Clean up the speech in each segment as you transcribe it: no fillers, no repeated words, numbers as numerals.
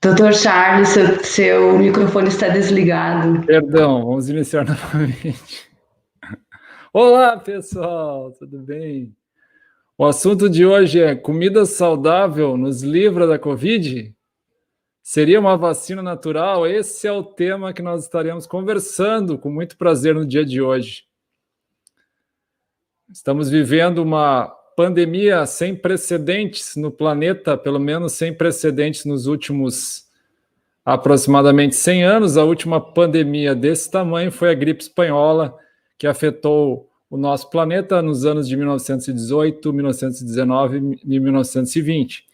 Doutor Charles, seu microfone está desligado. Perdão, vamos iniciar novamente. Olá, pessoal, tudo bem? O assunto de hoje é: comida saudável nos livra da Covid? Seria uma vacina natural? Esse é o tema que nós estaremos conversando com muito prazer no dia de hoje. Estamos vivendo uma pandemia sem precedentes no planeta, pelo menos sem precedentes nos últimos aproximadamente 100 anos. A última pandemia desse tamanho foi a gripe espanhola, que afetou o nosso planeta nos anos de 1918, 1919 e 1920.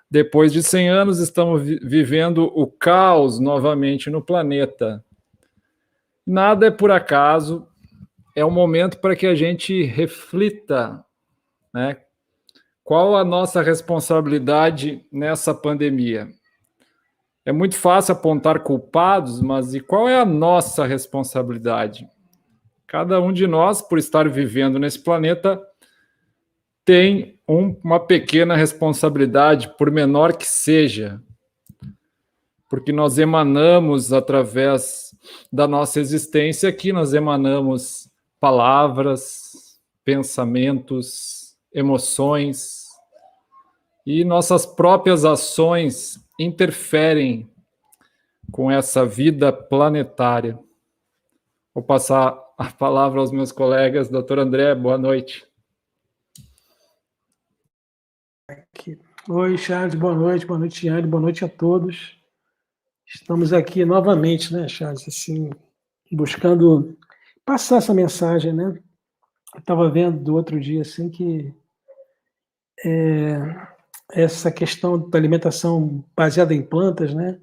Depois de 100 anos, estamos vivendo o caos novamente no planeta. Nada é por acaso, é um momento para que a gente reflita, né? Qual a nossa responsabilidade nessa pandemia? É muito fácil apontar culpados, mas e qual é a nossa responsabilidade? Cada um de nós, por estar vivendo nesse planeta, tem uma pequena responsabilidade, por menor que seja, porque nós emanamos, através da nossa existência aqui, nós emanamos palavras, pensamentos, emoções, e nossas próprias ações interferem com essa vida planetária. Vou passar a palavra aos meus colegas. Doutor André, boa noite. Oi, Charles, boa noite, Tiane, boa noite a todos. Estamos aqui novamente, né, Charles, assim, buscando passar essa mensagem, né? Eu estava vendo do outro dia, assim, que essa questão da alimentação baseada em plantas, né,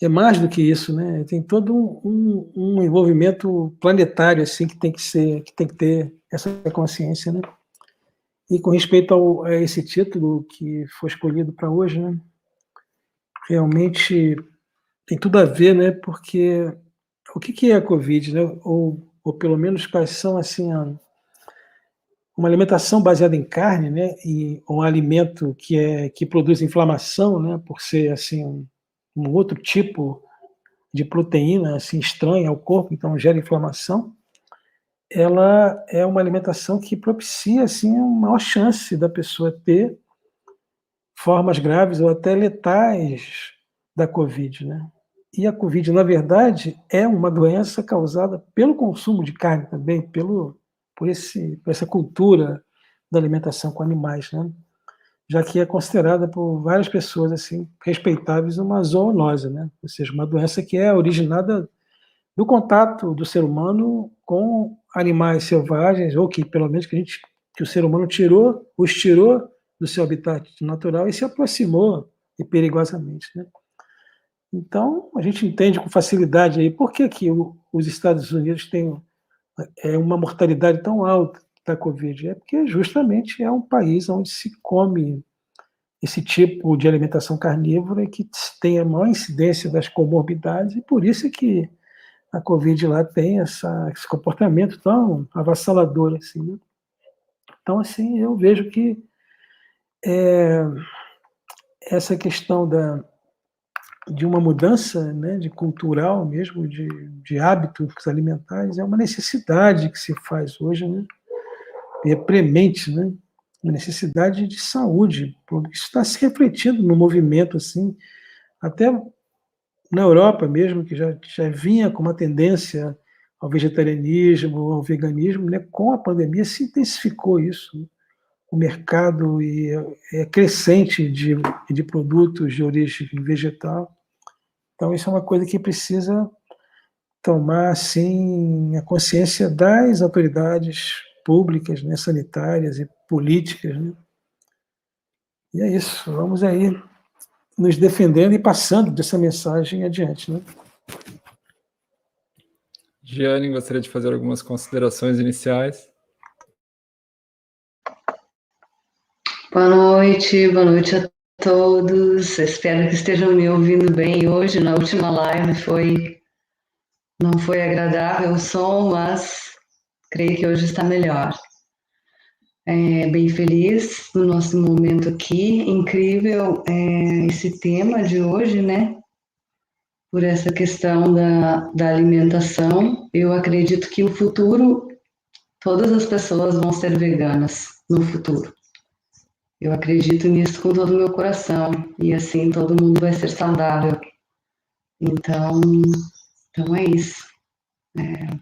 é mais do que isso, né? Tem todo um envolvimento planetário, assim, que tem que ter essa consciência, né? E com respeito a esse título que foi escolhido para hoje, né, realmente tem tudo a ver, né? Porque o que é a Covid, né? Ou pelo menos quais são, assim, uma alimentação baseada em carne, né? E um alimento que produz inflamação, né? Por ser, assim, um outro tipo de proteína, assim, estranha ao corpo, então gera inflamação. Ela é uma alimentação que propicia, assim, uma maior chance da pessoa ter formas graves ou até letais da Covid, né? E a Covid, na verdade, é uma doença causada pelo consumo de carne também, por essa cultura da alimentação com animais, né? Já que é considerada por várias pessoas, assim, respeitáveis, uma zoonose, né? Ou seja, uma doença que é originada do contato do ser humano com animais selvagens, ou que pelo menos que o ser humano os tirou do seu habitat natural e se aproximou e perigosamente, né? Então, a gente entende com facilidade aí por que os Estados Unidos têm uma mortalidade tão alta da Covid. É porque justamente é um país onde se come esse tipo de alimentação carnívora que tem a maior incidência das comorbidades, e por isso é que a Covid lá tem esse comportamento tão avassalador, assim, né? Então, assim, eu vejo que essa questão de uma mudança, né, de cultural mesmo, de hábitos alimentares, é uma necessidade que se faz hoje, né? E é premente, né? Uma necessidade de saúde, porque isso está se refletindo no movimento, assim, até na Europa mesmo, que já vinha com uma tendência ao vegetarianismo, ao veganismo, né? Com a pandemia se intensificou isso, né? O mercado é crescente de produtos de origem vegetal. Então, isso é uma coisa que precisa tomar, assim, a consciência das autoridades públicas, né, sanitárias e políticas, né? E é isso, vamos aí nos defendendo e passando dessa mensagem adiante, né? Giane, gostaria de fazer algumas considerações iniciais. Boa noite a todos. Espero que estejam me ouvindo bem hoje. Na última live não foi agradável o som, mas creio que hoje está melhor. Bem feliz no nosso momento aqui. Incrível esse tema de hoje, né? por essa questão da alimentação. Eu acredito que no futuro todas as pessoas vão ser veganas no futuro. Eu acredito nisso com todo o meu coração e assim todo mundo vai ser saudável. Então é isso.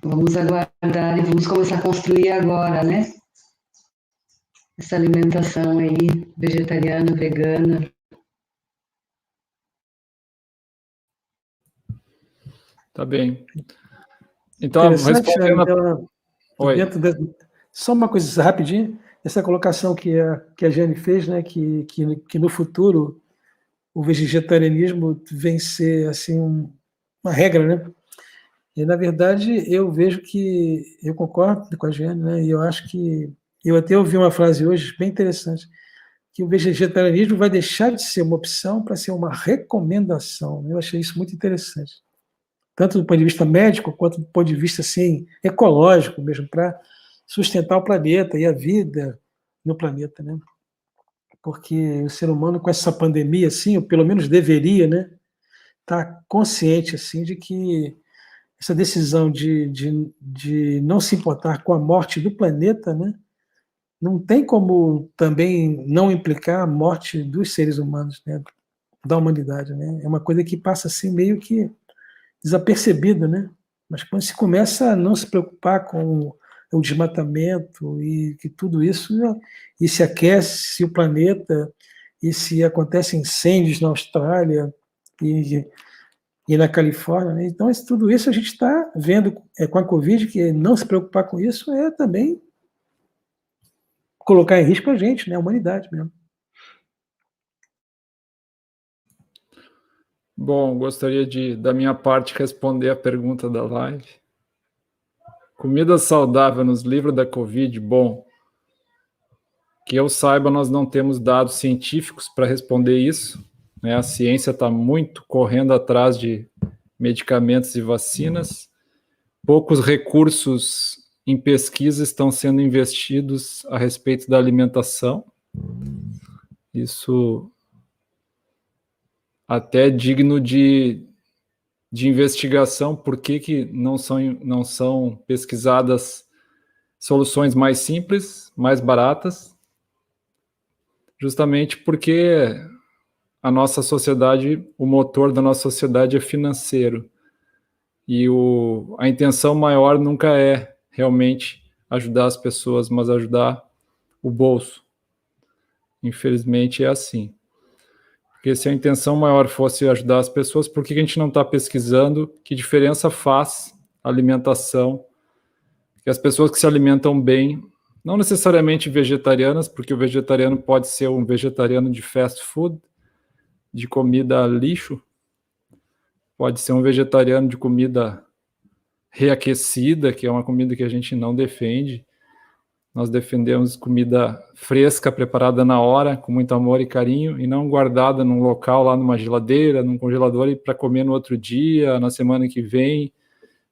Vamos aguardar e vamos começar a construir agora, né? Essa alimentação aí vegetariana, vegana. Tá bem. Então, respondendo só uma coisa rapidinho, essa colocação que a Jane fez, né, que no futuro o vegetarianismo vem ser assim uma regra, né? E na verdade eu vejo que eu concordo com a Jane, né? E eu acho que eu até ouvi uma frase hoje bem interessante, que o vegetarianismo vai deixar de ser uma opção para ser uma recomendação. Eu achei isso muito interessante, tanto do ponto de vista médico quanto do ponto de vista assim ecológico mesmo, para sustentar o planeta e a vida no planeta, né? Porque o ser humano com essa pandemia, assim, ou pelo menos deveria, né, estar consciente assim de que essa decisão de não se importar com a morte do planeta, né, não tem como também não implicar a morte dos seres humanos, né, da humanidade, né? É uma coisa que passa assim meio que desapercebida, né? Mas quando se começa a não se preocupar com o desmatamento e que tudo isso, né, e se aquece o planeta, e se acontecem incêndios na Austrália e na Califórnia, né? Então tudo isso a gente está vendo com a Covid, que não se preocupar com isso é também colocar em risco a gente, né, a humanidade mesmo. Bom, gostaria de, da minha parte, responder a pergunta da live. Comida saudável nos livros da Covid? Bom, que eu saiba, nós não temos dados científicos para responder isso, né? A ciência está muito correndo atrás de medicamentos e vacinas. Poucos recursos em pesquisa estão sendo investidos a respeito da alimentação. Isso até é digno de investigação, por que não são pesquisadas soluções mais simples, mais baratas, justamente porque a nossa sociedade, o motor da nossa sociedade é financeiro, e a intenção maior nunca é realmente ajudar as pessoas, mas ajudar o bolso. Infelizmente é assim. Porque se a intenção maior fosse ajudar as pessoas, por que a gente não está pesquisando que diferença faz a alimentação? Que as pessoas que se alimentam bem, não necessariamente vegetarianas, porque o vegetariano pode ser um vegetariano de fast food, de comida lixo, pode ser um vegetariano de comida reaquecida, que é uma comida que a gente não defende. Nós defendemos comida fresca, preparada na hora, com muito amor e carinho, e não guardada num local, lá numa geladeira, num congelador, e para comer no outro dia, na semana que vem.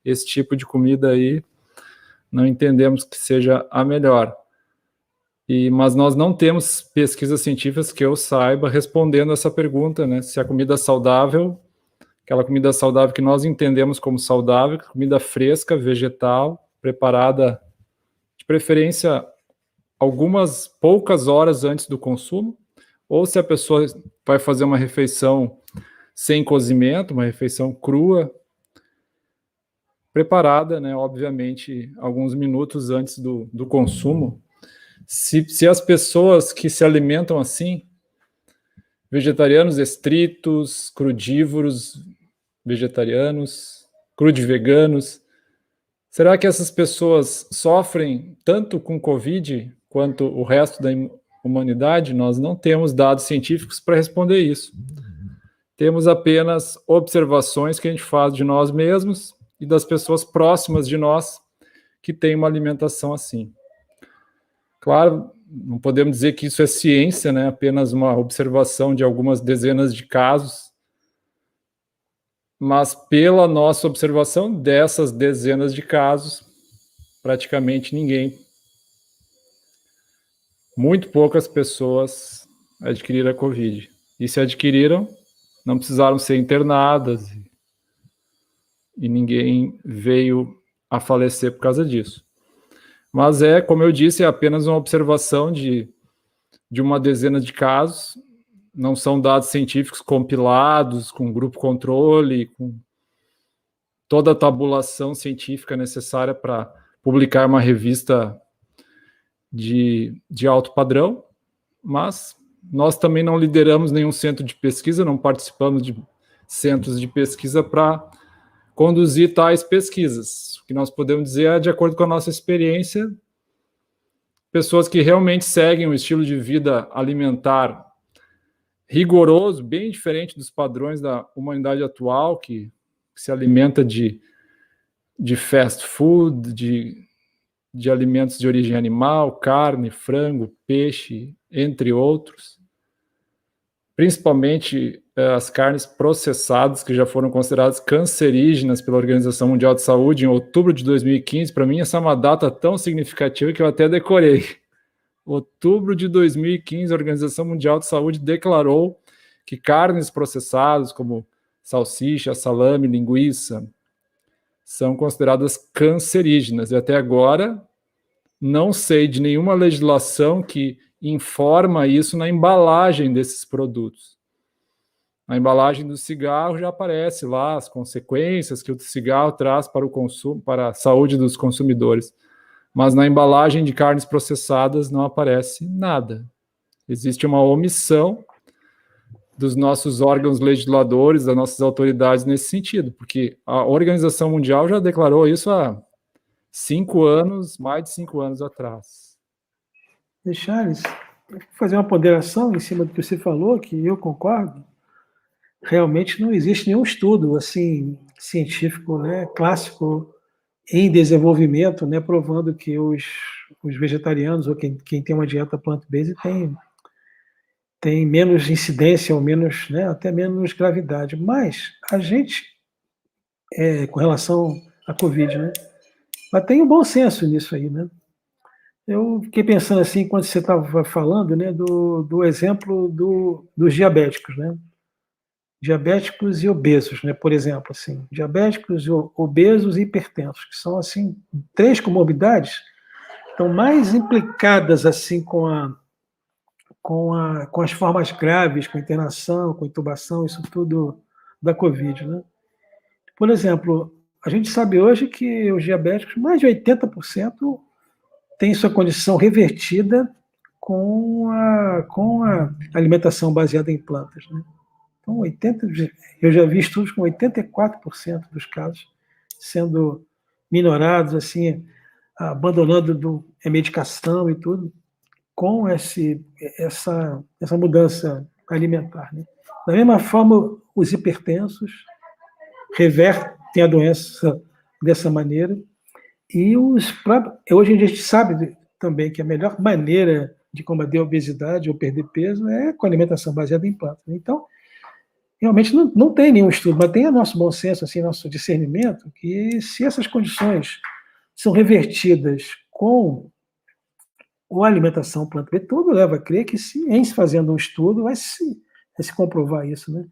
Esse tipo de comida aí, não entendemos que seja a melhor. Mas nós não temos pesquisas científicas que eu saiba respondendo essa pergunta, né? Se a comida saudável, aquela comida saudável que nós entendemos como saudável, comida fresca, vegetal, preparada de preferência algumas poucas horas antes do consumo, ou se a pessoa vai fazer uma refeição sem cozimento, uma refeição crua, preparada, né, obviamente, alguns minutos antes do consumo. Se as pessoas que se alimentam assim, vegetarianos estritos, crudívoros vegetarianos, crudiveganos, será que essas pessoas sofrem tanto com Covid quanto o resto da humanidade? Nós não temos dados científicos para responder isso. Temos apenas observações que a gente faz de nós mesmos e das pessoas próximas de nós que têm uma alimentação assim. Claro, não podemos dizer que isso é ciência, né? Apenas uma observação de algumas dezenas de casos, mas pela nossa observação dessas dezenas de casos, praticamente ninguém, muito poucas pessoas adquiriram a Covid. E se adquiriram, não precisaram ser internadas e ninguém veio a falecer por causa disso. Mas como eu disse, é apenas uma observação de uma dezena de casos, não são dados científicos compilados com grupo controle, com toda a tabulação científica necessária para publicar uma revista de alto padrão, mas nós também não lideramos nenhum centro de pesquisa, não participamos de centros de pesquisa para conduzir tais pesquisas. O que nós podemos dizer é, de acordo com a nossa experiência, pessoas que realmente seguem um estilo de vida alimentar rigoroso, bem diferente dos padrões da humanidade atual, que se alimenta de fast food, de alimentos de origem animal, carne, frango, peixe, entre outros. Principalmente as carnes processadas, que já foram consideradas cancerígenas pela Organização Mundial de Saúde em outubro de 2015. Para mim, essa é uma data tão significativa que eu até decorei. Outubro de 2015, a Organização Mundial de Saúde declarou que carnes processadas, como salsicha, salame, linguiça, são consideradas cancerígenas. E até agora, não sei de nenhuma legislação que informa isso na embalagem desses produtos. Na embalagem do cigarro já aparece lá as consequências que o cigarro traz para o consumo, para a saúde dos consumidores. Mas na embalagem de carnes processadas não aparece nada. Existe uma omissão dos nossos órgãos legisladores, das nossas autoridades nesse sentido, porque a Organização Mundial já declarou isso há 5 anos, mais de 5 anos atrás. Charles, vou fazer uma ponderação em cima do que você falou, que eu concordo. Realmente não existe nenhum estudo assim científico, né, clássico em desenvolvimento, né, provando que os vegetarianos ou quem tem uma dieta plant-based tem menos incidência ou menos, né, até menos gravidade. Mas a gente, com relação à Covid, né, mas tem um bom senso nisso aí, né? Eu fiquei pensando assim, quando você estava falando, né, do exemplo dos diabéticos, né? Diabéticos e obesos, né? Por exemplo, assim, diabéticos, obesos e hipertensos, que são assim 3 comorbidades, estão mais implicadas assim com as formas graves, com internação, com intubação, isso tudo da Covid, né? Por exemplo, a gente sabe hoje que os diabéticos, mais de 80% têm sua condição revertida com a alimentação baseada em plantas, né? Então, eu já vi estudos com 84% dos casos sendo minorados, assim, abandonando a medicação e tudo, com essa mudança alimentar, né? Da mesma forma, os hipertensos revertem a doença dessa maneira, e hoje a gente sabe também que a melhor maneira de combater a obesidade ou perder peso é com alimentação baseada em plantas. Então, realmente não tem nenhum estudo, mas tem o nosso bom senso, assim, nosso discernimento, que se essas condições são revertidas com a alimentação plant-based, tudo leva a crer que em se fazendo um estudo vai se comprovar isso, né?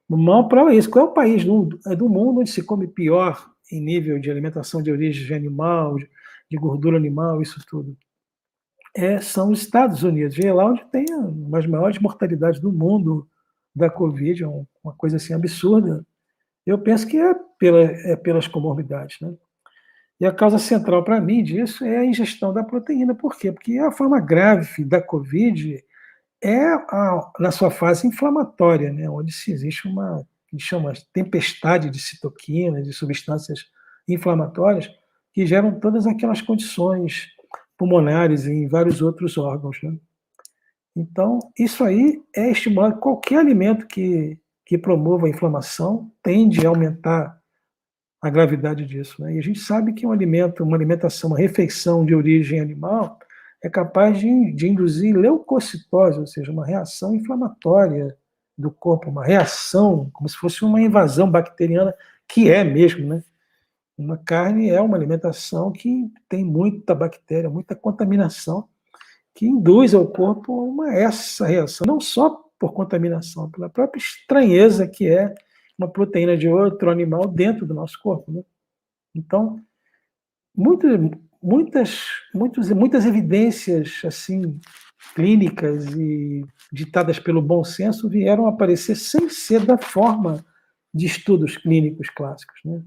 Uma prova é isso. Qual é o país do mundo onde se come pior em nível de alimentação de origem animal, de gordura animal, isso tudo? São os Estados Unidos. É lá onde tem as maiores mortalidades do mundo da Covid, uma coisa assim absurda. Eu penso que pelas comorbidades, né? E a causa central para mim disso é a ingestão da proteína. Por quê? Porque a forma grave da Covid na sua fase inflamatória, né? Onde se existe uma que chama tempestade de citoquinas, de substâncias inflamatórias que geram todas aquelas condições pulmonares e em vários outros órgãos, né? Então, isso aí é estimulado. Qualquer alimento que promova a inflamação tende a aumentar a gravidade disso, né? E a gente sabe que uma alimentação, uma refeição de origem animal é capaz de induzir leucocitose, ou seja, uma reação inflamatória do corpo, uma reação, como se fosse uma invasão bacteriana, que é mesmo, né? Uma carne é uma alimentação que tem muita bactéria, muita contaminação, que induz ao corpo essa reação, não só por contaminação, pela própria estranheza que é uma proteína de outro animal dentro do nosso corpo, né? Então, muitas evidências assim clínicas e ditadas pelo bom senso vieram a aparecer sem ser da forma de estudos clínicos clássicos, né?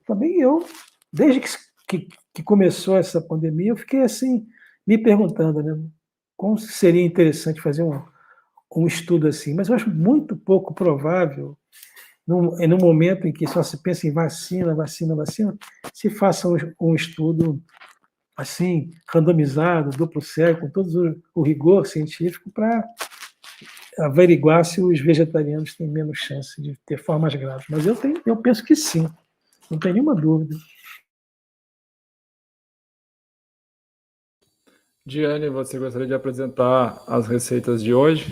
Também eu, desde que começou essa pandemia, eu fiquei assim me perguntando, né, como seria interessante fazer um estudo assim, mas eu acho muito pouco provável, no momento em que só se pensa em vacina, se faça um estudo assim, randomizado, duplo cego, com todo o rigor científico para averiguar se os vegetarianos têm menos chance de ter formas graves. Mas eu penso que sim, não tem nenhuma dúvida. Diane, você gostaria de apresentar as receitas de hoje?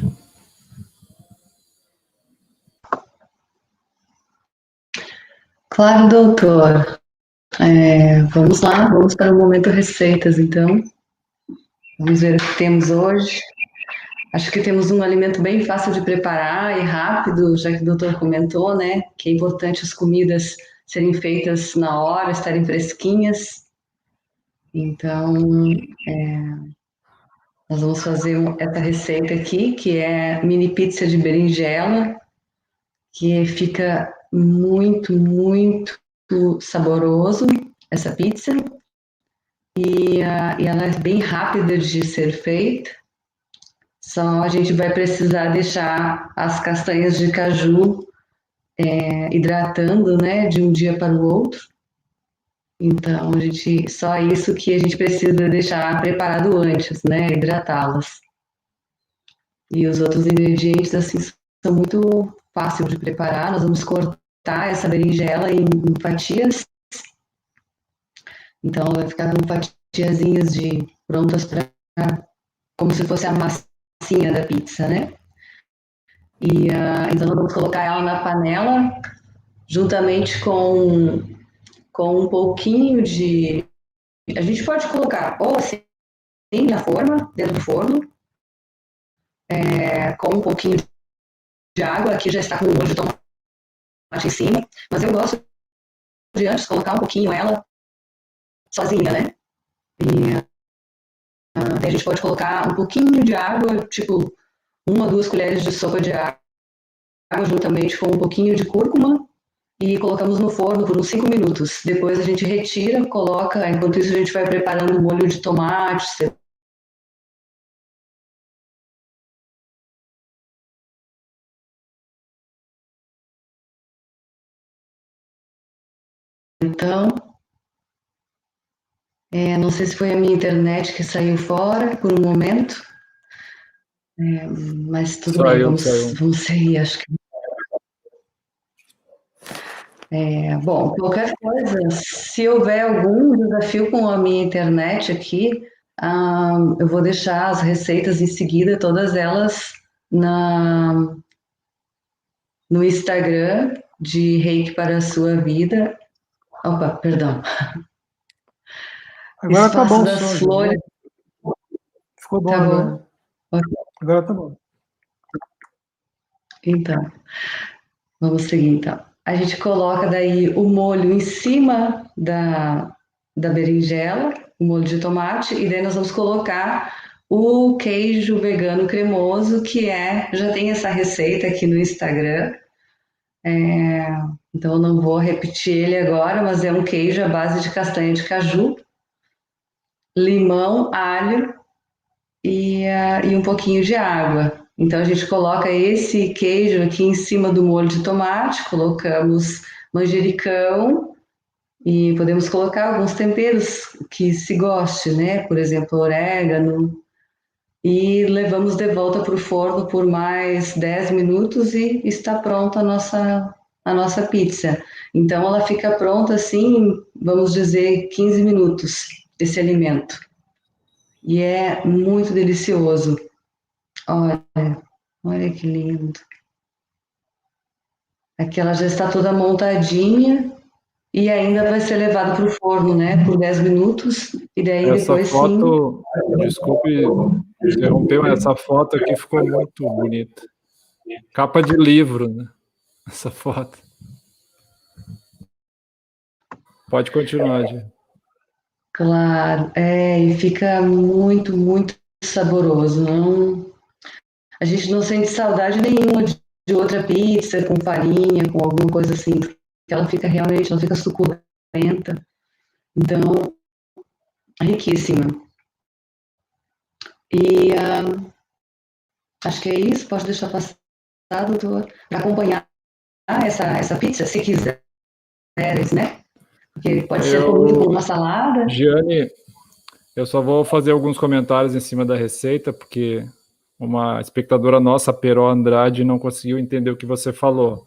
Claro, doutor. Vamos lá, vamos para o momento receitas, então. Vamos ver o que temos hoje. Acho que temos um alimento bem fácil de preparar e rápido, já que o doutor comentou, né, que é importante as comidas serem feitas na hora, estarem fresquinhas. Então, nós vamos fazer essa receita aqui, que é mini pizza de berinjela, que fica muito, muito saboroso, essa pizza. E ela é bem rápida de ser feita. Só a gente vai precisar deixar as castanhas de caju hidratando, né, de um dia para o outro. Então, só isso que a gente precisa deixar preparado antes, né, hidratá-las. E os outros ingredientes, assim, são muito fáceis de preparar. Nós vamos cortar essa berinjela em fatias. Então, ela vai ficar com fatiazinhas prontas para, como se fosse a massinha da pizza, né? E então, nós vamos colocar ela na panela, juntamente com um pouquinho de... A gente pode colocar ou assim na forma, dentro do forno, com um pouquinho de água. Aqui já está com o molho de tomate em cima, mas eu gosto de antes colocar um pouquinho ela sozinha, né? E a gente pode colocar um pouquinho de água, tipo 1 ou 2 colheres de sopa de água, juntamente com um pouquinho de cúrcuma, e colocamos no forno por uns 5 minutos. Depois a gente retira, coloca, enquanto isso a gente vai preparando o molho de tomate, então, não sei se foi a minha internet que saiu fora por um momento, mas tudo bem, vamos seguir, acho que. Bom, qualquer coisa, se houver algum desafio com a minha internet aqui, eu vou deixar as receitas em seguida, todas elas no Instagram de Reiki para a Sua Vida. Opa, perdão. Agora tá bom, das som, flores. Ficou bom tá agora. Bom. Agora tá bom. Então, vamos seguir então. A gente coloca daí o molho em cima da berinjela, o molho de tomate, e daí nós vamos colocar o queijo vegano cremoso, que já tem essa receita aqui no Instagram. Então eu não vou repetir ele agora, mas é um queijo à base de castanha de caju, limão, alho e um pouquinho de água. Então a gente coloca esse queijo aqui em cima do molho de tomate, colocamos manjericão e podemos colocar alguns temperos que se goste, né? Por exemplo, orégano. E levamos de volta para o forno por mais 10 minutos e está pronta a nossa pizza. Então ela fica pronta assim, vamos dizer, 15 minutos, esse alimento. E é muito delicioso. Olha que lindo. Aqui ela já está toda montadinha e ainda vai ser levada para o forno, né, por 10 minutos. E daí Essa depois foto, desculpe interromper, mas essa foto aqui ficou muito bonita. Capa de livro, né? Essa foto. Pode continuar, Gi. Claro, e fica muito, muito saboroso. Não, a gente não sente saudade nenhuma de outra pizza com farinha, com alguma coisa assim, porque ela fica realmente, ela fica suculenta. Então, riquíssima. E acho que é isso. Pode deixar passar, doutor, para acompanhar essa pizza, se quiseres, né? Porque pode ser comido com uma salada. Giane, eu só vou fazer alguns comentários em cima da receita, porque uma espectadora nossa, Peró Andrade, não conseguiu entender o que você falou.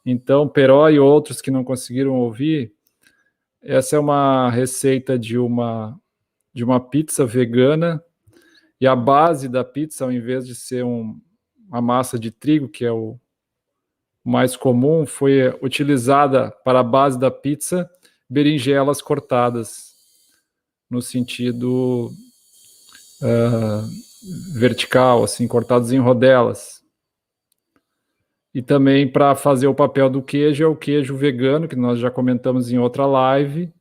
Então, Peró e outros que não conseguiram ouvir, essa é uma receita de uma pizza vegana, e a base da pizza, ao invés de ser uma massa de trigo, que é o mais comum, foi utilizada para a base da pizza berinjelas cortadas no sentido vertical, assim, cortados em rodelas. E também para fazer o papel do queijo, é o queijo vegano, que nós já comentamos em outra live,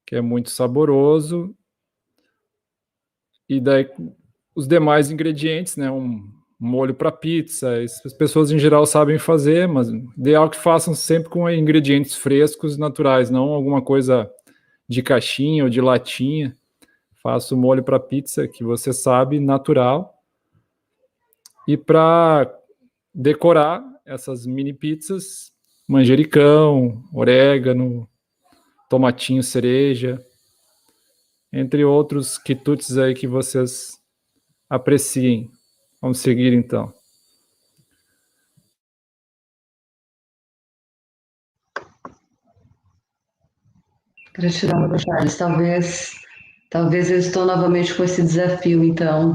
que é muito saboroso. E daí os demais ingredientes, né, um molho para pizza, as pessoas em geral sabem fazer, mas ideal que façam sempre com ingredientes frescos, naturais, não alguma coisa de caixinha ou de latinha. Faço o molho para pizza, que você sabe, natural. E para decorar essas mini pizzas, manjericão, orégano, tomatinho cereja, entre outros quitutes aí que vocês apreciem. Vamos seguir, então. Gratidão, doutor Charles. Talvez eu estou novamente com esse desafio, então,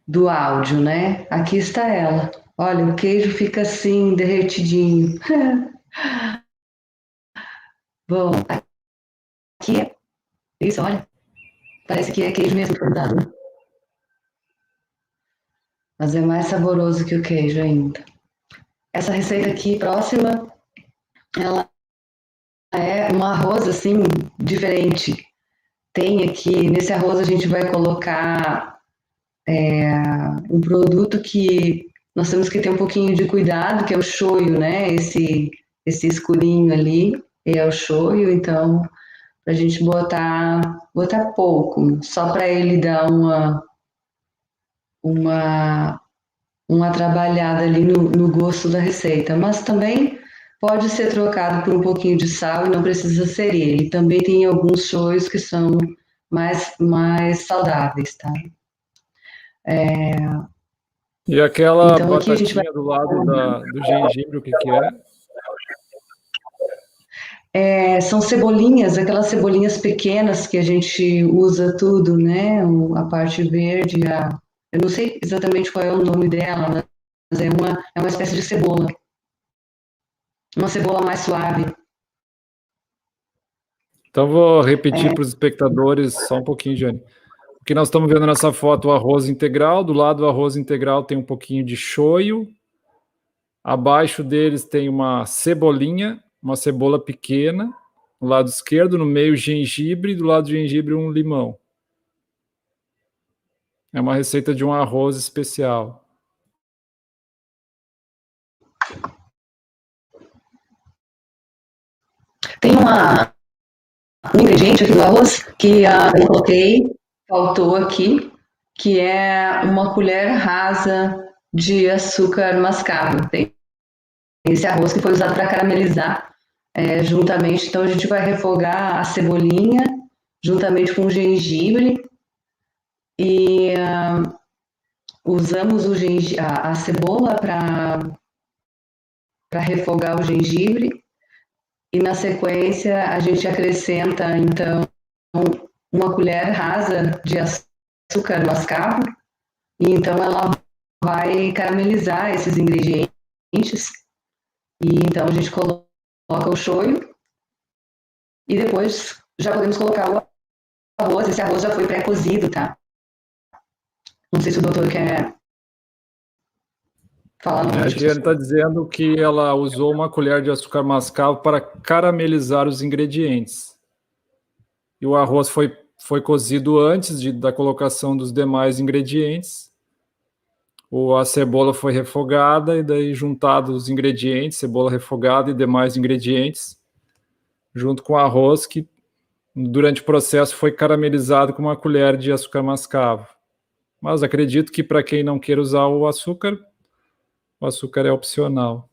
do áudio, né? Aqui está ela. Olha, o queijo fica assim, derretidinho. Bom, aqui é isso, olha. Parece que é queijo mesmo cortado, né? Mas é mais saboroso que o queijo ainda. Essa receita aqui próxima, ela é um arroz assim diferente. Tem aqui, nesse arroz a gente vai colocar um produto que nós temos que ter um pouquinho de cuidado, que é o shoyu, né? Esse escurinho ali é o shoyu, então a gente botar pouco, só para ele dar uma, uma trabalhada ali no gosto da receita, mas também pode ser trocado por um pouquinho de sal e não precisa ser ele. Também tem alguns shoyos que são mais saudáveis, tá? E aquela Então aqui a gente vai... batatinha do lado do gengibre, o que é? São cebolinhas, aquelas cebolinhas pequenas que a gente usa tudo, né? A parte verde, eu não sei exatamente qual é o nome dela, mas é uma espécie de cebola. Uma cebola mais suave. Então vou repetir para os espectadores só um pouquinho, Jane. O que nós estamos vendo nessa foto, o arroz integral. Do lado do arroz integral tem um pouquinho de shoyu. Abaixo deles tem uma cebolinha, uma cebola pequena. Do lado esquerdo, no meio, gengibre. Do lado do gengibre, um limão. É uma receita de um arroz especial. Tem um ingrediente aqui do arroz que eu coloquei, faltou aqui, que é uma colher rasa de açúcar mascavo. Tem esse arroz que foi usado para caramelizar juntamente. Então a gente vai refogar a cebolinha juntamente com o gengibre e usamos a cebola para refogar o gengibre. E na sequência a gente acrescenta então uma colher rasa de açúcar mascavo e então ela vai caramelizar esses ingredientes e então a gente coloca o shoyu e depois já podemos colocar o arroz. Esse arroz já foi pré-cozido, tá? Não sei se o doutor quer Fala A novamente. Giane está dizendo que ela usou uma colher de açúcar mascavo para caramelizar os ingredientes. E o arroz foi cozido antes da colocação dos demais ingredientes. A cebola foi refogada e daí juntados os ingredientes, cebola refogada e demais ingredientes, junto com o arroz que durante o processo foi caramelizado com uma colher de açúcar mascavo. Mas acredito que para quem não queira usar o açúcar é opcional.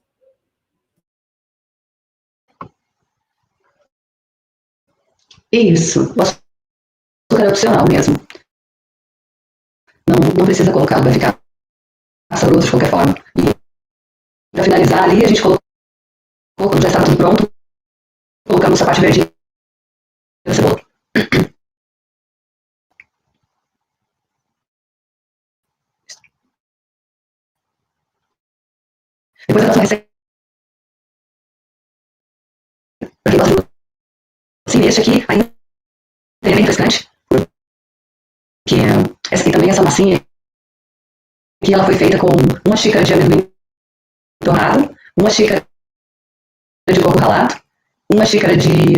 Isso, o açúcar é opcional mesmo. Não precisa colocar, vai ficar saboroso de qualquer forma. E para finalizar ali, a gente colocou, quando já estava tudo pronto, colocamos a parte verde da cebola. Depois a nossa receita, para quem gosta de este aqui, ainda é bem refrescante, porque essa aqui também, essa massinha aqui, ela foi feita com uma xícara de amendoim torrado, uma xícara de coco ralado, uma xícara de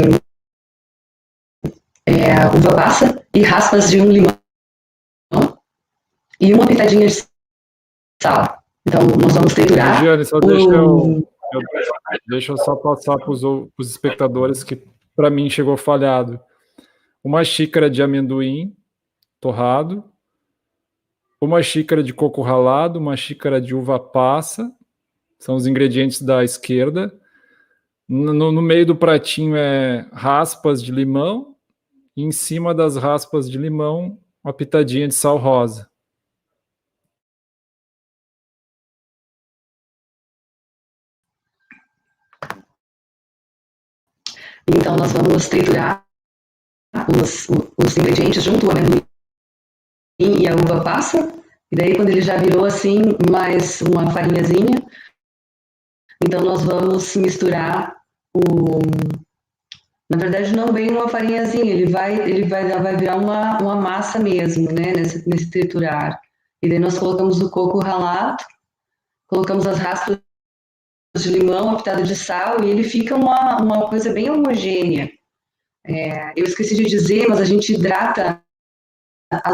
uva passa e raspas de um limão e uma pitadinha de sal. Então, nós vamos triturar. Giane, só deixa eu só passar para os espectadores que, para mim, chegou falhado. Uma xícara de amendoim torrado, uma xícara de coco ralado, uma xícara de uva passa, são os ingredientes da esquerda. No meio do pratinho é raspas de limão, e em cima das raspas de limão, uma pitadinha de sal rosa. Então, nós vamos triturar os ingredientes junto, o amendoim e a uva passa. E daí, quando ele já virou assim, mais uma farinhazinha, então nós vamos misturar Na verdade, não bem uma farinhazinha, ele vai virar uma massa mesmo, né, nesse triturar. E daí nós colocamos o coco ralado, colocamos as raspas de limão, uma pitada de sal, e ele fica uma coisa bem homogênea. Eu esqueci de dizer, mas a gente hidrata a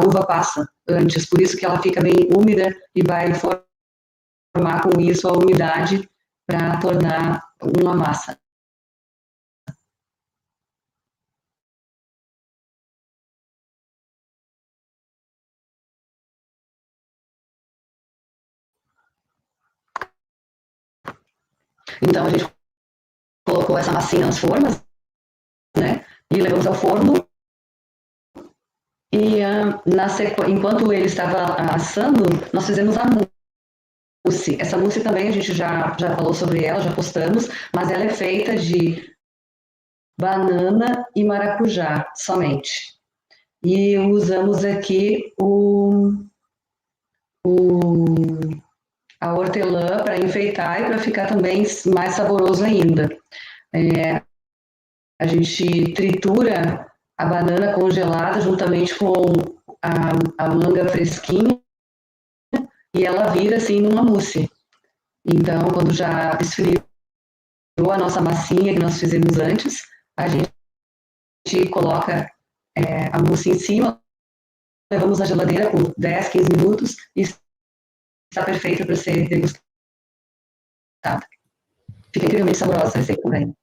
uva passa antes, por isso que ela fica bem úmida e vai formar com isso a umidade para tornar uma massa. Então a gente colocou essa massinha nas formas, né? E levamos ao forno. E enquanto ele estava assando, nós fizemos a mousse. Essa mousse também a gente já falou sobre ela, já postamos, mas ela é feita de banana e maracujá somente. E usamos aqui a hortelã para enfeitar e para ficar também mais saboroso ainda. A gente tritura a banana congelada juntamente com a manga fresquinha e ela vira assim numa mousse. Então, quando já esfriou a nossa massinha que nós fizemos antes, a gente coloca a mousse em cima, levamos na geladeira por 10, 15 minutos e está perfeita para ser degustada. Fica incrivelmente saborosa essa receita também.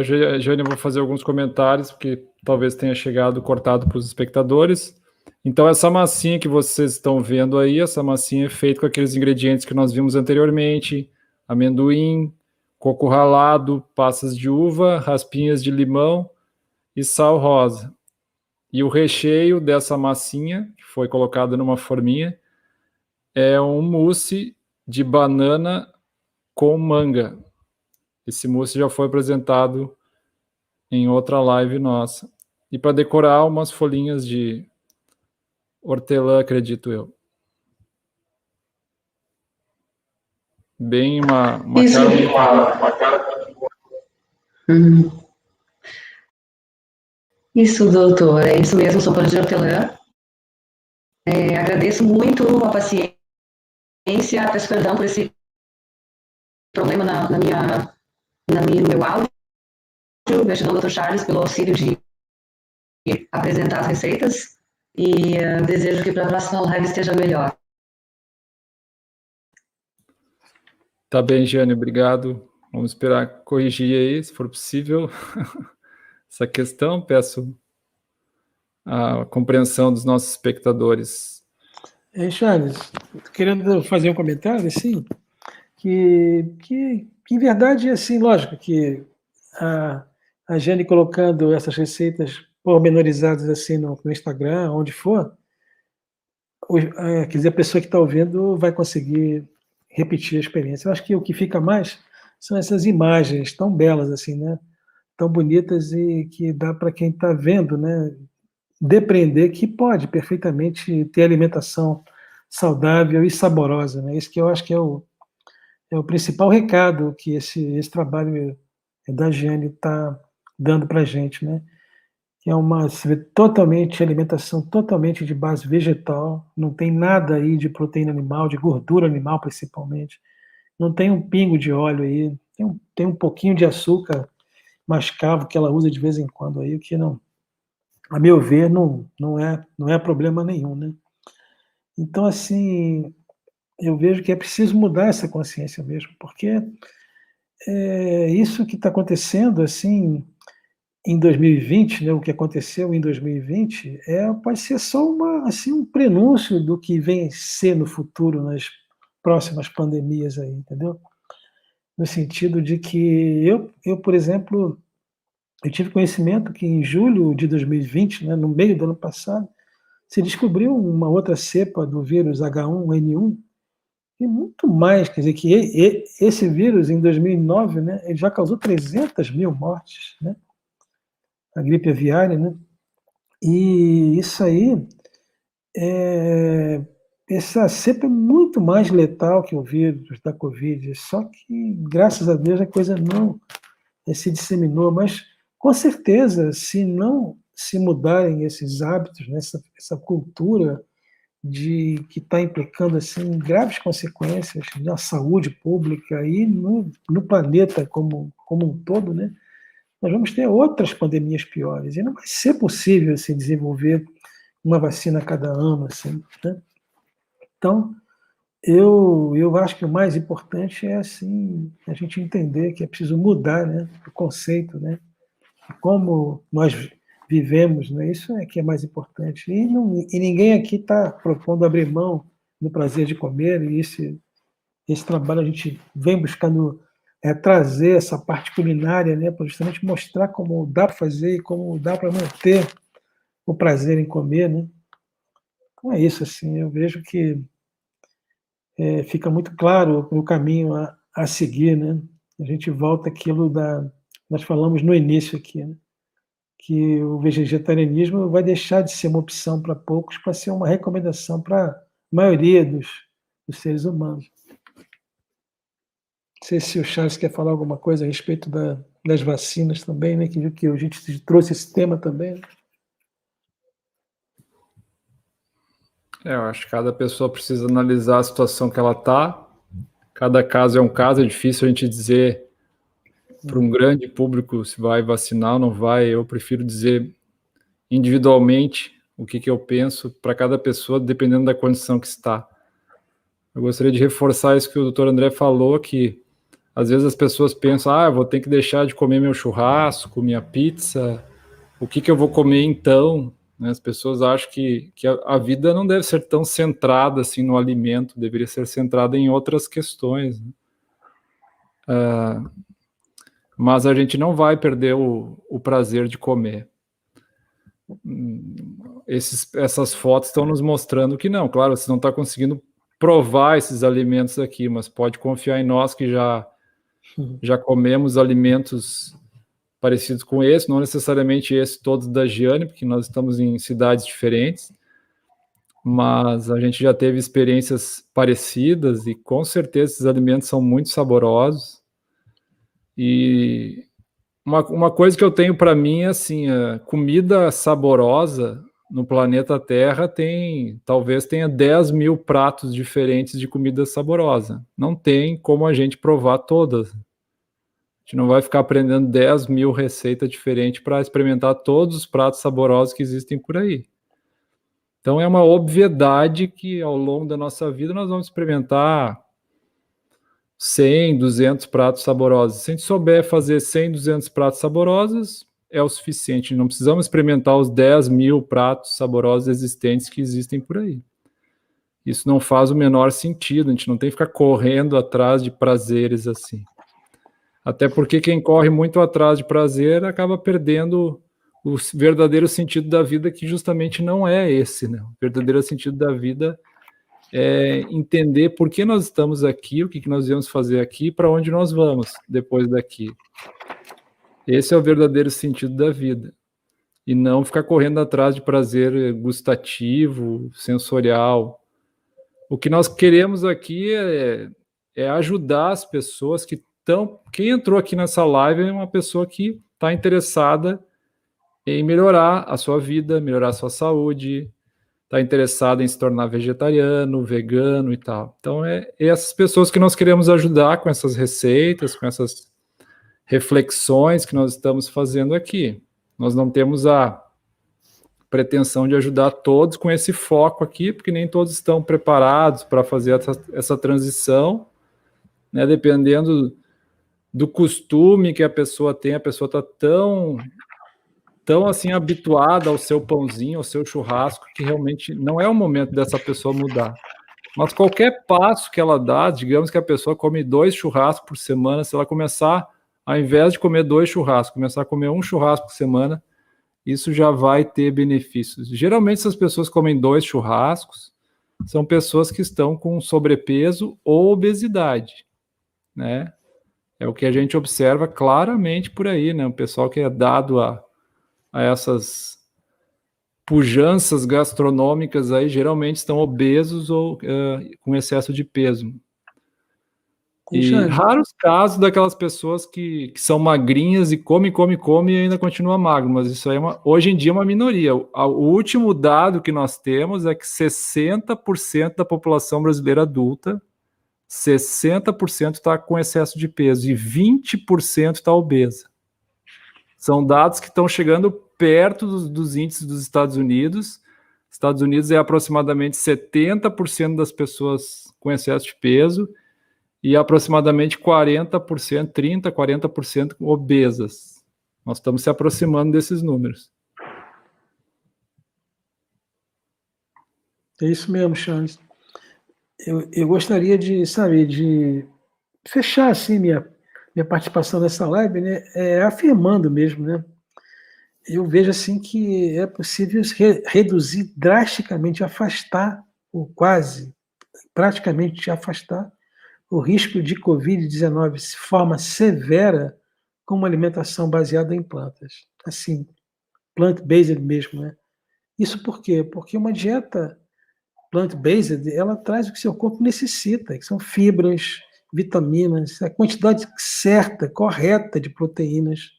Jane, eu vou fazer alguns comentários, porque talvez tenha chegado cortado para os espectadores. Então, essa massinha que vocês estão vendo aí, essa massinha é feita com aqueles ingredientes que nós vimos anteriormente: amendoim, coco ralado, passas de uva, raspinhas de limão e sal rosa. E o recheio dessa massinha, que foi colocado numa forminha, é um mousse de banana com manga. Esse mousse já foi apresentado em outra live nossa. E para decorar, umas folhinhas de hortelã, acredito eu. Bem uma Isso. cara... Isso, doutor, é isso mesmo, sopa de hortelã. Agradeço muito a paciência peço perdão por esse problema no meu áudio. Gratidão ao Dr. Charles pelo auxílio de apresentar as receitas e desejo que para a próxima live esteja melhor. Tá bem, Jane, obrigado. Vamos esperar corrigir aí, se for possível, essa questão. Peço a compreensão dos nossos espectadores. Charles, querendo fazer um comentário, assim, que em verdade, assim, lógico que a Jane colocando essas receitas pormenorizadas assim no Instagram, onde for, quer dizer, a pessoa que está ouvindo vai conseguir repetir a experiência. Eu acho que o que fica mais são essas imagens tão belas, assim, né? Tão bonitas e que dá para quem está vendo, né? Depreender que pode perfeitamente ter alimentação saudável e saborosa, né? Isso que eu acho que é o principal recado que esse trabalho da Giane está dando para a gente, né? Que é uma alimentação totalmente de base vegetal, não tem nada aí de proteína animal, de gordura animal principalmente, não tem um pingo de óleo aí, tem um pouquinho de açúcar mascavo que ela usa de vez em quando aí, o que não, a meu ver, não é problema nenhum, né? Então, assim, eu vejo que é preciso mudar essa consciência mesmo, porque isso que está acontecendo, assim, em 2020, né, o que aconteceu em 2020, pode ser só assim, um prenúncio do que vem ser no futuro, nas próximas pandemias aí, entendeu? No sentido de que por exemplo, eu tive conhecimento que em julho de 2020, né, no meio do ano passado, se descobriu uma outra cepa do vírus H1N1, e muito mais, quer dizer, que esse vírus, em 2009, né, ele já causou 300 mil mortes, né? A gripe aviária, né? E isso aí, essa cepa é muito mais letal que o vírus da Covid, só que, graças a Deus, a coisa não se disseminou, mas, com certeza, se não se mudarem esses hábitos, né, essa cultura que está implicando assim, graves consequências na saúde pública e no planeta como um todo, né? Nós vamos ter outras pandemias piores, e não vai ser possível assim, desenvolver uma vacina a cada ano. Assim, né? Então, eu acho que o mais importante é assim, a gente entender que é preciso mudar, né, o conceito, né, como nós vivemos, né, isso é que é mais importante. E ninguém aqui está propondo abrir mão do prazer de comer, e esse trabalho a gente vem buscando trazer essa parte culinária, né, para justamente mostrar como dá para fazer e como dá para manter o prazer em comer, né. Então é isso, assim, eu vejo que fica muito claro o caminho a seguir, né. A gente volta àquilo nós falamos no início aqui, né, que o vegetarianismo vai deixar de ser uma opção para poucos para ser uma recomendação para a maioria dos seres humanos. Não sei se o Charles quer falar alguma coisa a respeito das vacinas também, né? Que a gente trouxe esse tema também. Né? Eu acho que cada pessoa precisa analisar a situação que ela está. Cada caso é um caso, é difícil a gente dizer para um grande público se vai vacinar ou não vai. Eu prefiro dizer individualmente o que eu penso para cada pessoa, dependendo da condição que está. Eu gostaria de reforçar isso que o Dr. André falou, que às vezes as pessoas pensam, eu vou ter que deixar de comer meu churrasco, minha pizza, o que eu vou comer então? As pessoas acham que a vida não deve ser tão centrada assim no alimento, deveria ser centrada em outras questões. Né? Mas a gente não vai perder o prazer de comer. Essas fotos estão nos mostrando que não. Claro, você não está conseguindo provar esses alimentos aqui, mas pode confiar em nós que já comemos alimentos parecidos com esse, não necessariamente esse todos da Giane, porque nós estamos em cidades diferentes, mas a gente já teve experiências parecidas e com certeza esses alimentos são muito saborosos. E uma coisa que eu tenho para mim é assim, comida saborosa no planeta Terra talvez tenha 10 mil pratos diferentes de comida saborosa. Não tem como a gente provar todas. A gente não vai ficar aprendendo 10 mil receitas diferentes para experimentar todos os pratos saborosos que existem por aí. Então é uma obviedade que ao longo da nossa vida nós vamos experimentar 100, 200 pratos saborosos. Se a gente souber fazer 100, 200 pratos saborosos, é o suficiente. Não precisamos experimentar os 10 mil pratos saborosos existentes que existem por aí. Isso não faz o menor sentido. A gente não tem que ficar correndo atrás de prazeres assim. Até porque quem corre muito atrás de prazer acaba perdendo o verdadeiro sentido da vida, que justamente não é esse, né? O verdadeiro sentido da vida é entender por que nós estamos aqui, o que nós viemos fazer aqui, para onde nós vamos depois daqui. Esse é o verdadeiro sentido da vida. E não ficar correndo atrás de prazer gustativo, sensorial. O que nós queremos aqui é ajudar as pessoas que estão... Quem entrou aqui nessa live é uma pessoa que está interessada em melhorar a sua vida, melhorar a sua saúde, está interessada em se tornar vegetariano, vegano e tal. Então, é essas pessoas que nós queremos ajudar com essas receitas, com essas reflexões que nós estamos fazendo aqui. Nós não temos a pretensão de ajudar todos com esse foco aqui, porque nem todos estão preparados para fazer essa transição, né? Dependendo do costume que a pessoa tem, a pessoa está tão assim habituada ao seu pãozinho, ao seu churrasco, que realmente não é o momento dessa pessoa mudar. Mas qualquer passo que ela dá, digamos que a pessoa come 2 churrascos por semana, se ela começar, ao invés de comer 2 churrascos, começar a comer 1 churrasco por semana, isso já vai ter benefícios. Geralmente, essas pessoas comem 2 churrascos, são pessoas que estão com sobrepeso ou obesidade, né? É o que a gente observa claramente por aí, né? O pessoal que é dado a essas pujanças gastronômicas aí, geralmente estão obesos ou com excesso de peso. E raros casos daquelas pessoas que são magrinhas e come e ainda continua magro, mas isso aí hoje em dia é uma minoria. O último dado que nós temos é que 60% da população brasileira adulta, 60% está com excesso de peso e 20% está obesa. São dados que estão chegando perto dos índices dos Estados Unidos. Estados Unidos é aproximadamente 70% das pessoas com excesso de peso e aproximadamente 40%, 30%, 40% obesas. Nós estamos se aproximando desses números. É isso mesmo, Charles. Eu gostaria de, sabe, de fechar assim minha participação nessa live, né, afirmando mesmo, né? Eu vejo assim que é possível reduzir drasticamente, praticamente afastar o risco de Covid-19 de forma severa com uma alimentação baseada em plantas. Assim, plant-based mesmo, né? Isso por quê? Porque uma dieta plant-based, ela traz o que seu corpo necessita, que são fibras, vitaminas, a quantidade certa, correta de proteínas,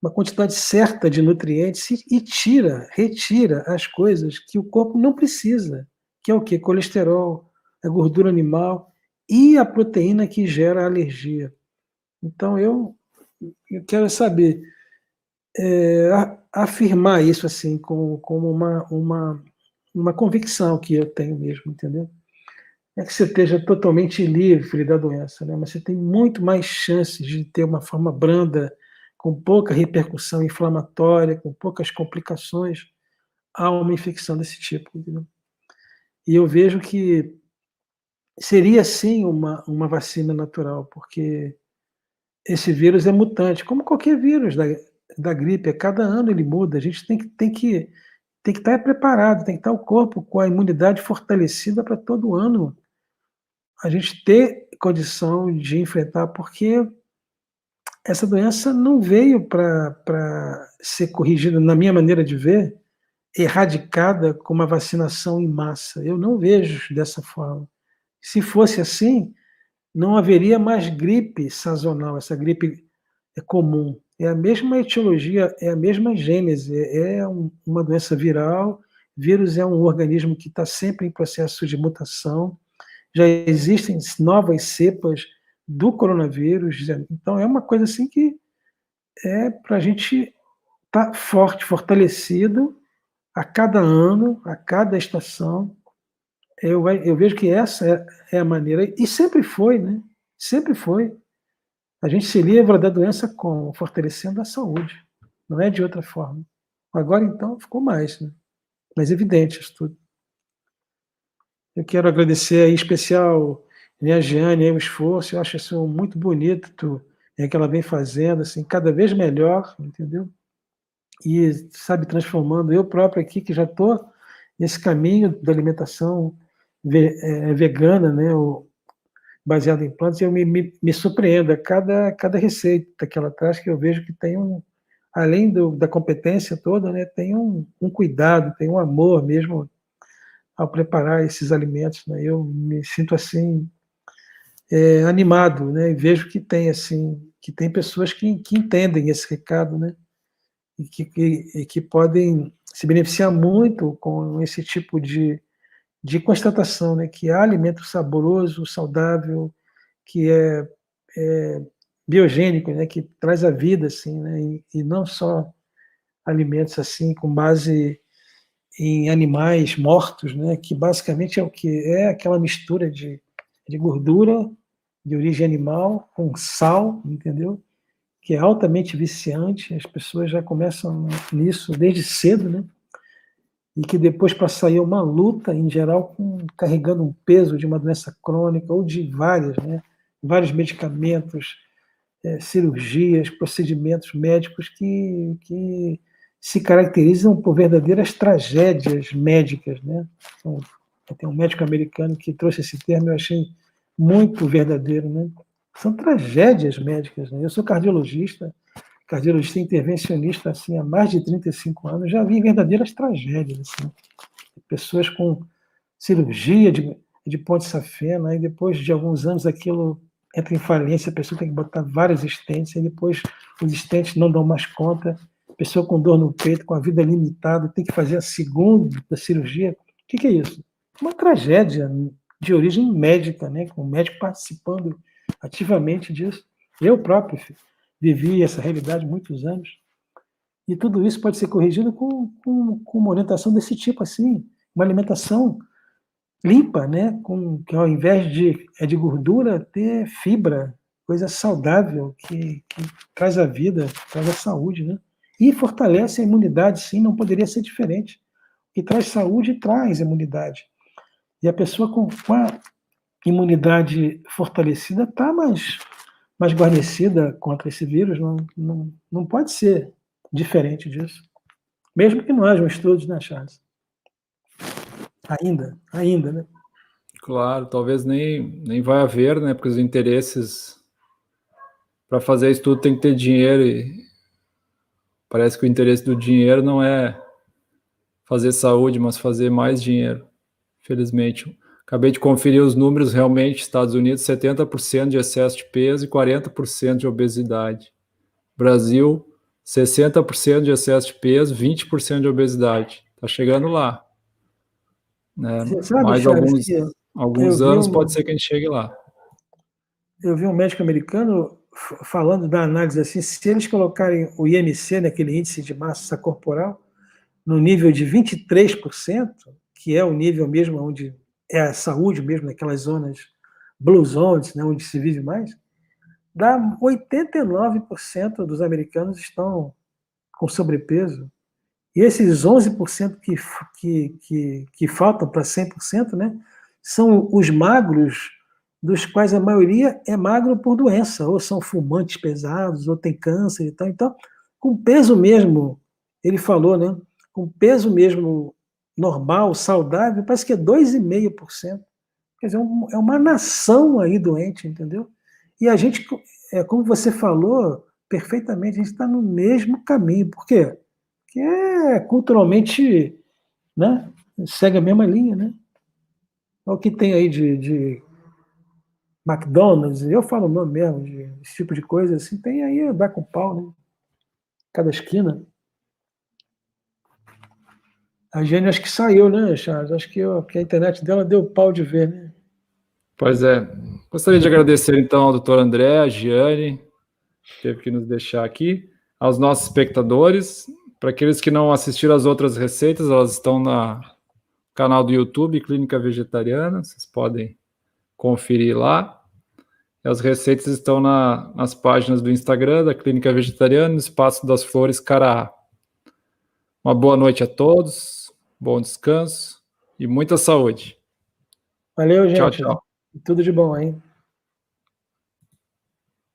uma quantidade certa de nutrientes e retira as coisas que o corpo não precisa, que é o quê? Colesterol, a gordura animal e a proteína que gera alergia. Então, eu quero saber, afirmar isso assim como uma convicção que eu tenho mesmo, entendeu? É que você esteja totalmente livre da doença, né? Mas você tem muito mais chances de ter uma forma branda, com pouca repercussão inflamatória, com poucas complicações, a uma infecção desse tipo, entendeu? E eu vejo que seria sim uma vacina natural, porque esse vírus é mutante, como qualquer vírus da gripe, a cada ano ele muda, a gente tem que estar preparado, tem que estar o corpo com a imunidade fortalecida para todo ano a gente ter condição de enfrentar, porque essa doença não veio para ser corrigida, na minha maneira de ver, erradicada com uma vacinação em massa. Eu não vejo dessa forma. Se fosse assim, não haveria mais gripe sazonal, essa gripe comum. é a mesma etiologia, é a mesma gênese, uma doença viral, vírus é um organismo que está sempre em processo de mutação, já existem novas cepas do coronavírus, então é uma coisa assim que é para a gente estar forte, fortalecido a cada ano, a cada estação. Eu vejo que essa é a maneira, e sempre foi, né? Sempre foi. A gente se livra da doença como? Fortalecendo a saúde. Não é de outra forma. Agora, então, ficou mais, né? Mais evidente isso tudo. Eu quero agradecer aí, em especial, né, a Giane, aí, o esforço. Eu acho isso muito bonito, que ela vem fazendo, assim, cada vez melhor, entendeu? E, sabe, transformando eu próprio aqui, que já estou nesse caminho da alimentação vegana, né? Baseado em plantas, eu me surpreendo a cada receita que ela traz, que eu vejo que tem além da competência toda, né, tem um cuidado, tem um amor mesmo ao preparar esses alimentos, né, eu me sinto assim, animado, né, e vejo que tem pessoas que entendem esse recado, né, e que podem se beneficiar muito com esse tipo de constatação, né, que há alimento saboroso, saudável, que é biogênico, né, que traz a vida, assim, né, e não só alimentos assim com base em animais mortos, né, que basicamente é o que é aquela mistura de gordura de origem animal com sal, entendeu? Que é altamente viciante. As pessoas já começam nisso desde cedo, né? E que depois passa aí uma luta, em geral, carregando um peso de uma doença crônica ou de várias, né? Vários medicamentos, cirurgias, procedimentos médicos que se caracterizam por verdadeiras tragédias médicas, né? Então, tem um médico americano que trouxe esse termo, eu achei muito verdadeiro, né? São tragédias médicas, né? Eu sou cardiologista intervencionista assim, há mais de 35 anos, já vi verdadeiras tragédias, assim. Pessoas com cirurgia de ponte safena, aí depois de alguns anos aquilo entra em falência, a pessoa tem que botar vários estentes, aí depois os estentes não dão mais conta, a pessoa com dor no peito, com a vida limitada, tem que fazer a segunda cirurgia. O que é isso? Uma tragédia de origem médica, né? Com o médico participando ativamente disso. Eu próprio vivi essa realidade muitos anos. E tudo isso pode ser corrigido com uma orientação desse tipo, assim, uma alimentação limpa, né? Que ao invés de gordura, ter fibra, coisa saudável, que traz a vida, traz a saúde, né? E fortalece a imunidade, sim, não poderia ser diferente. O que traz saúde, traz imunidade. E a pessoa com a imunidade fortalecida está mais guarnecida contra esse vírus, não pode ser diferente disso. Mesmo que não hajam estudos, né, Charles? Ainda, né? Claro, talvez nem vai haver, né? Porque os interesses para fazer isso tudo tem que ter dinheiro e parece que o interesse do dinheiro não é fazer saúde, mas fazer mais dinheiro. Felizmente, acabei de conferir os números, realmente, Estados Unidos, 70% de excesso de peso e 40% de obesidade. Brasil, 60% de excesso de peso, 20% de obesidade. Está chegando lá. Né? Você sabe, Mais Charles, que alguns anos pode ser que a gente chegue lá. eu vi um médico americano falando da análise assim, se eles colocarem o IMC, naquele índice de massa corporal, no nível de 23%, que é o nível mesmo onde é a saúde mesmo, naquelas zonas blue zones, né, onde se vive mais, dá 89% dos americanos estão com sobrepeso. E esses 11% que faltam para 100%, né, são os magros, dos quais a maioria é magro por doença, ou são fumantes pesados, ou tem câncer e tal. Então, com peso mesmo, ele falou, né, com peso mesmo normal, saudável, parece que é 2,5%. Quer dizer, é uma nação aí doente, entendeu? E a gente, como você falou perfeitamente, a gente está no mesmo caminho. Por quê? Que é culturalmente, né, segue a mesma linha, né? O que tem aí de McDonald's, eu falo o nome mesmo, esse tipo de coisa, assim, tem aí, dá com pau, né? cada esquina. A Jane acho que saiu, né, Charles? Acho que a internet dela deu pau de ver, né? Pois é. Gostaria de agradecer, então, ao doutor André, a Giane, que teve que nos deixar aqui, aos nossos espectadores. Para aqueles que não assistiram às outras receitas, elas estão no canal do YouTube, Clínica Vegetariana, vocês podem conferir lá. E as receitas estão nas páginas do Instagram da Clínica Vegetariana, no Espaço das Flores Caraá. Uma boa noite a todos, bom descanso e muita saúde. Valeu, gente. Tchau, tchau. Tudo de bom, hein?